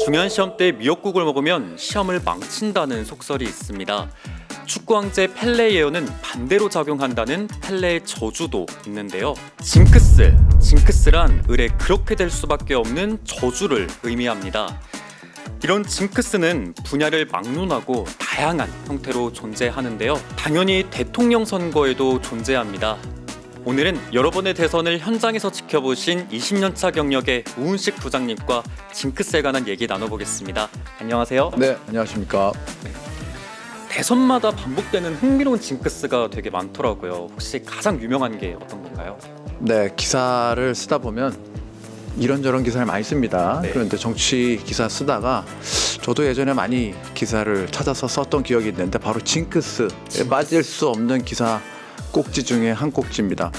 중요한 시험 때 미역국을 먹으면 시험을 망친다는 속설이 있습니다. 축구 황제 펠레 예언은 반대로 작용한다는 펠레의 저주도 있는데요. 징크스란 을에 그렇게 될 수밖에 없는 저주를 의미합니다. 이런 징크스는 분야를 막론하고 다양한 형태로 존재하는데요. 당연히 대통령 선거에도 존재합니다. 오늘은 여러 번의 대선을 현장에서 지켜보신 20년차 경력의 우은식 부장님과 징크스에 관한 얘기 나눠보겠습니다. 안녕하세요. 네, 안녕하십니까. 대선마다 반복되는 흥미로운 징크스가 되게 많더라고요. 혹시 가장 유명한 게 어떤 건가요? 네, 기사를 쓰다 보면 이런저런 기사를 많이 씁니다. 네. 그런데 정치 기사 쓰다가 저도 예전에 많이 기사를 찾아서 썼던 기억이 있는데 바로 징크스에 빠질 수 없는 기사 꼭지 중에 한 꼭지입니다.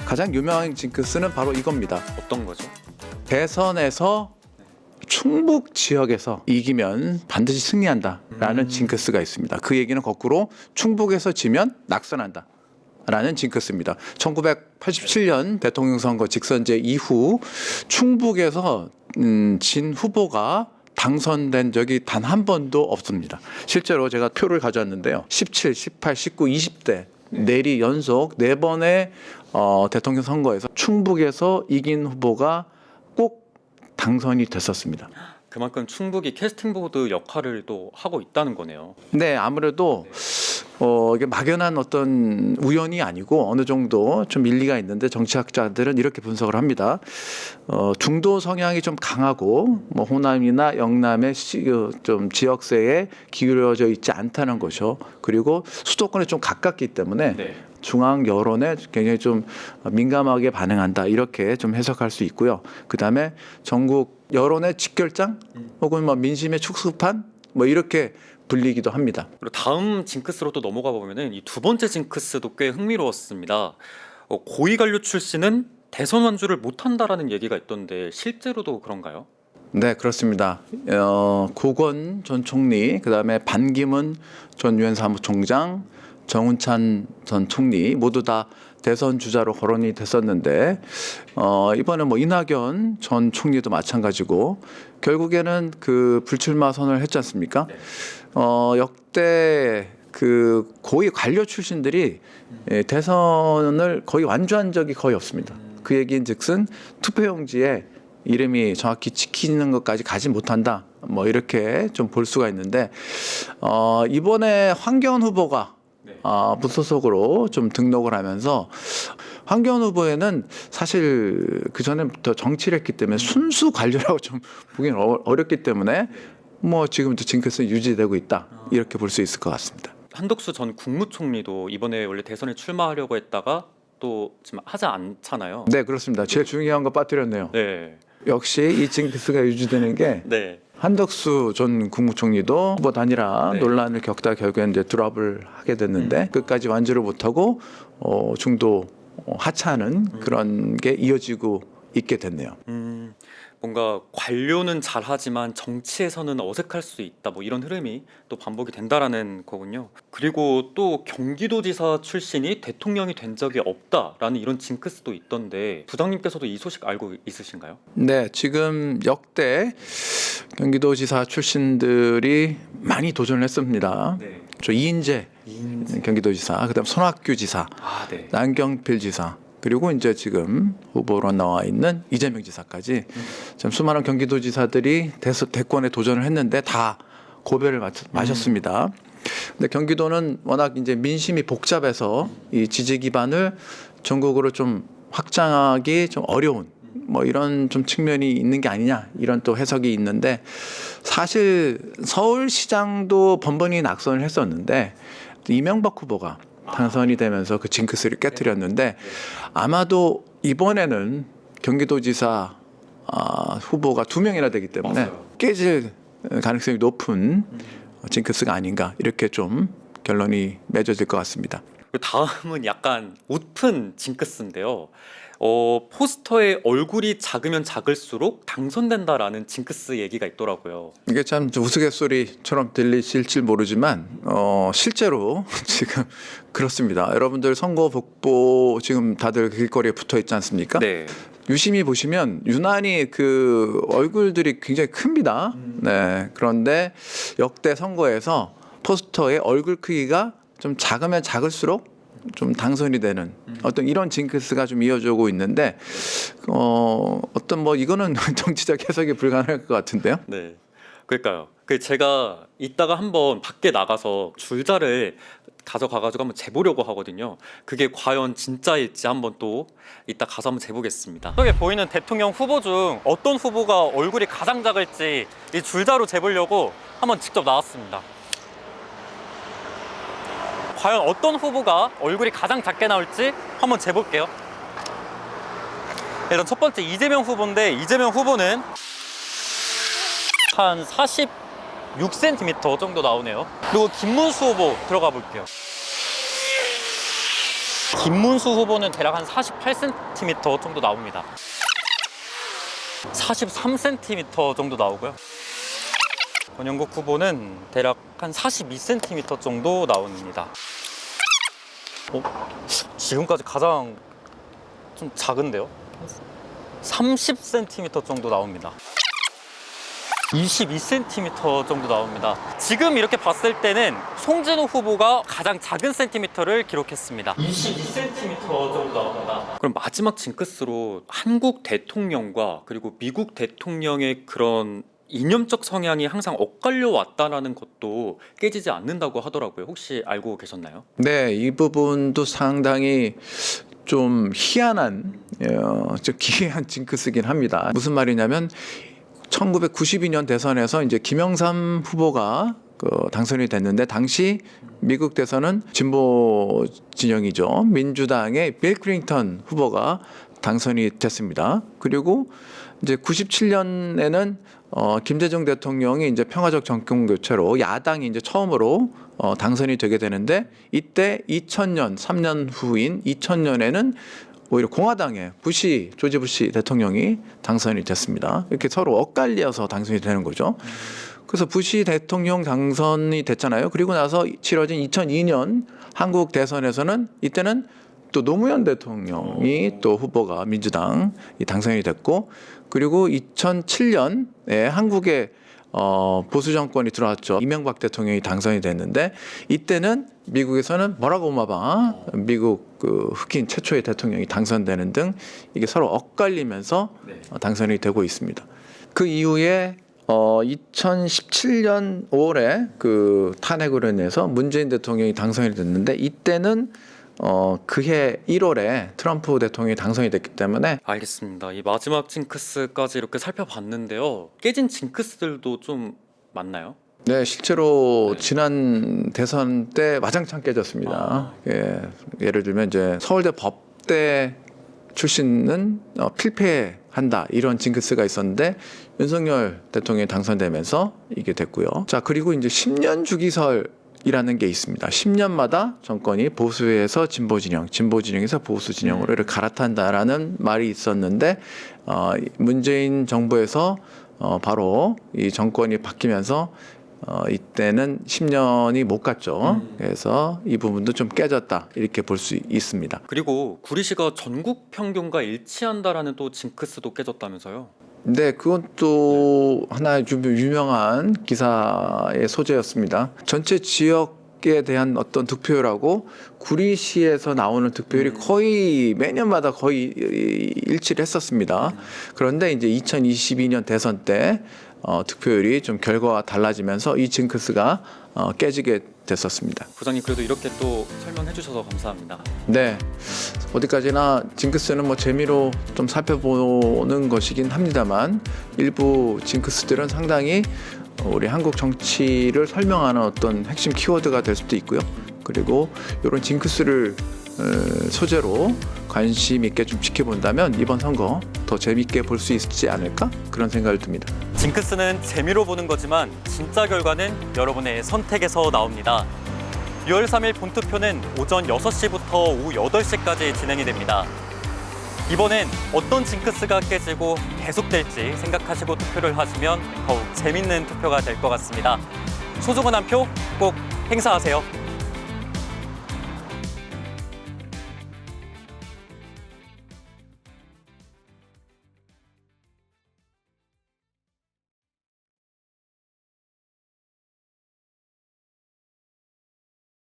가장 유명한 징크스는 바로 이겁니다. 어떤 거죠? 대선에서 충북 지역에서 이기면 반드시 승리한다라는 징크스가 있습니다. 그 얘기는 거꾸로 충북에서 지면 낙선한다 라는 징크스입니다. 1987년 대통령 선거 직선제 이후 충북에서 진 후보가 당선된 적이 단 한 번도 없습니다. 실제로 제가 표를 가져왔는데요. 17, 18, 19, 20대 내리 연속 4번의 대통령 선거에서 충북에서 이긴 후보가 꼭 당선이 됐었습니다. 그만큼 충북이 캐스팅 보드 역할을 또 하고 있다는 거네요. 네, 아무래도 이게 막연한 어떤 우연이 아니고 어느 정도 좀 일리가 있는데 정치학자들은 이렇게 분석을 합니다. 중도 성향이 좀 강하고 뭐 호남이나 영남의 좀 지역세에 기울어져 있지 않다는 것이요. 그리고 수도권에 좀 가깝기 때문에 네. 중앙 여론에 굉장히 좀 민감하게 반응한다 이렇게 좀 해석할 수 있고요. 그다음에 전국 여론의 직결장 혹은 뭐 민심의 축소판 뭐 이렇게 불리기도 합니다. 그리고 다음 징크스로 또 넘어가 보면은 이 두 번째 징크스도 꽤 흥미로웠습니다. 고위 관료 출신은 대선 완주를 못한다라는 얘기가 있던데 실제로도 그런가요? 네, 그렇습니다. 고건 전 총리, 그다음에 반기문 전 유엔 사무총장, 정운찬 전 총리 모두 다 대선 주자로 거론이 됐었는데 이번에 뭐 이낙연 전 총리도 마찬가지고 결국에는 그 불출마 선언을 했지 않습니까? 역대 그 고위 관료 출신들이 대선을 거의 완주한 적이 거의 없습니다. 그 얘기인즉슨 투표용지에 이름이 정확히 찍히는 것까지 가지 못한다. 뭐 이렇게 좀 볼 수가 있는데 이번에 황교안 후보가 무소속으로 좀 등록을 하면서 황교안 후보에는 사실 그 전에부터 정치를 했기 때문에 순수 관료라고 좀 보기는 어렵기 때문에 뭐 지금도 징크스는 유지되고 있다 이렇게 볼 수 있을 것 같습니다. 한덕수 전 국무총리도 이번에 원래 대선에 출마하려고 했다가 또 지금 하지 않잖아요. 네, 그렇습니다. 제일 중요한 거 빠뜨렸네요. 네. 역시 이 징크스가 유지되는 게 네. 한덕수 전 국무총리도 후보 단일화 네. 논란을 겪다 결국엔 이제 드랍을 하게 됐는데 끝까지 완주를 못하고 중도 하차하는 그런 게 이어지고 있게 됐네요. 뭔가 관료는 잘하지만 정치에서는 어색할 수 있다. 뭐 이런 흐름이 또 반복이 된다라는 거군요. 그리고 또 경기도지사 출신이 대통령이 된 적이 없다라는 이런 징크스도 있던데 부장님께서도 이 소식 알고 있으신가요? 네, 지금 역대 경기도지사 출신들이 많이 도전을 했습니다. 네. 저 이인재 경기도지사, 그다음 손학규 지사, 네. 남경필 지사, 그리고 이제 지금 후보로 나와 있는 이재명 지사까지 참 수많은 경기도지사들이 대권에 도전을 했는데 다 고배를 마셨습니다. 근데 경기도는 워낙 이제 민심이 복잡해서 이 지지 기반을 전국으로 좀 확장하기 좀 어려운 뭐 이런 좀 측면이 있는 게 아니냐 이런 또 해석이 있는데 사실 서울시장도 번번이 낙선을 했었는데 이명박 후보가 당선이 되면서 그 징크스를 깨뜨렸는데 아마도 이번에는 경기도지사 후보가 2명이나 되기 때문에 맞아요. 깨질 가능성이 높은 징크스가 아닌가 이렇게 좀 결론이 맺어질 것 같습니다. 다음은 약간 웃픈 징크스인데요. 포스터에 얼굴이 작으면 작을수록 당선된다라는 징크스 얘기가 있더라고요. 이게 참 우스갯소리처럼 들리실지 모르지만 실제로 지금 그렇습니다. 여러분들 선거 복보 지금 다들 길거리에 붙어 있지 않습니까? 네. 유심히 보시면 유난히 그 얼굴들이 굉장히 큽니다. 네. 그런데 역대 선거에서 포스터의 얼굴 크기가 좀 작으면 작을수록 좀 당선이 되는 어떤 이런 징크스가 좀 이어지고 있는데 어떤 뭐 이거는 정치적 해석이 불가능할 것 같은데요. 네. 그러니까요. 그 제가 이따가 한번 밖에 나가서 줄자를 가져가가지고 한번 재보려고 하거든요. 그게 과연 진짜일지 한번 또 이따 가서 한번 재보겠습니다. 저기 보이는 대통령 후보 중 어떤 후보가 얼굴이 가장 작을지 이 줄자로 재보려고 한번 직접 나왔습니다. 과연 어떤 후보가 얼굴이 가장 작게 나올지 한번 재볼게요. 일단 첫 번째 이재명 후보인데 이재명 후보는 한 46cm 정도 나오네요. 그리고 김문수 후보 들어가 볼게요. 김문수 후보는 대략 한 48cm 정도 나옵니다. 43cm 정도 나오고요. 권영국 후보는 대략 한 42cm 정도 나옵니다. 지금까지 가장 좀 작은데요? 30cm 정도 나옵니다. 22cm 정도 나옵니다. 지금 이렇게 봤을 때는 송진우 후보가 가장 작은 센티미터를 기록했습니다. 22cm 정도 나옵니다. 그럼 마지막 징크스로 한국 대통령과 그리고 미국 대통령의 그런 이념적 성향이 항상 엇갈려 왔다라는 것도 깨지지 않는다고 하더라고요. 혹시 알고 계셨나요? 네, 이 부분도 상당히 좀 희한한, 좀 기이한 징크스긴 합니다. 무슨 말이냐면 1992년 대선에서 이제 김영삼 후보가 당선이 됐는데 당시 미국 대선은 진보 진영이죠. 민주당의 빌 클린턴 후보가 당선이 됐습니다. 그리고 이제 97년에는 김대중 대통령이 이제 평화적 정권 교체로 야당이 이제 처음으로 당선이 되게 되는데 이때 2000년 3년 후인 2000년에는 오히려 공화당의 조지 부시 대통령이 당선이 됐습니다. 이렇게 서로 엇갈려서 당선이 되는 거죠. 그래서 부시 대통령 당선이 됐잖아요. 그리고 나서 치러진 2002년 한국 대선에서는 이때는 또 노무현 대통령이 또 후보가 민주당이 당선이 됐고, 그리고 2007년에 한국에 보수 정권이 들어왔죠. 이명박 대통령이 당선이 됐는데 이때는 미국에서는 버락 오바마 미국 흑인 최초의 대통령이 당선되는 등 이게 서로 엇갈리면서 당선이 되고 있습니다. 그 이후에 2017년 5월에 그 탄핵으로 인해서 문재인 대통령이 당선이 됐는데 이때는 그해 1월에 트럼프 대통령이 당선이 됐기 때문에. 알겠습니다. 이 마지막 징크스까지 이렇게 살펴봤는데요. 깨진 징크스들도 좀 많나요? 네, 실제로 지난 대선 때 와장창 깨졌습니다. 예를 들면 이제 서울대 법대 출신은 필패한다 이런 징크스가 있었는데 윤석열 대통령이 당선되면서 이게 됐고요. 자, 그리고 이제 10년 주기설이라는 게 있습니다. 10년마다 정권이 보수에서 진보 진영, 진보 진영에서 보수 진영으로 이렇게 갈아탄다라는 말이 있었는데 문재인 정부에서 바로 이 정권이 바뀌면서 이때는 10년이 못 갔죠. 그래서 이 부분도 좀 깨졌다 이렇게 볼 수 있습니다. 그리고 구리시가 전국 평균과 일치한다라는 또 징크스도 깨졌다면서요? 네, 그건 또 하나의 좀 유명한 기사의 소재였습니다. 전체 지역에 대한 어떤 득표율하고 구리시에서 나오는 득표율이 거의 매년마다 거의 일치를 했었습니다. 그런데 이제 2022년 대선 때 득표율이 좀 결과가 달라지면서 이 징크스가 깨지게 됐었습니다. 부장님 그래도 이렇게 또 설명해 주셔서 감사합니다. 네, 어디까지나 징크스는 뭐 재미로 좀 살펴보는 것이긴 합니다만 일부 징크스들은 상당히 우리 한국 정치를 설명하는 어떤 핵심 키워드가 될 수도 있고요. 그리고 이런 징크스를 소재로 관심 있게 좀 지켜본다면 이번 선거 더 재밌게 볼 수 있지 않을까 그런 생각을 듭니다. 징크스는 재미로 보는 거지만 진짜 결과는 여러분의 선택에서 나옵니다. 6월 3일 본투표는 오전 6시부터 오후 8시까지 진행이 됩니다. 이번엔 어떤 징크스가 깨지고 계속될지 생각하시고 투표를 하시면 더욱 재밌는 투표가 될 것 같습니다. 소중한 한 표 꼭 행사하세요.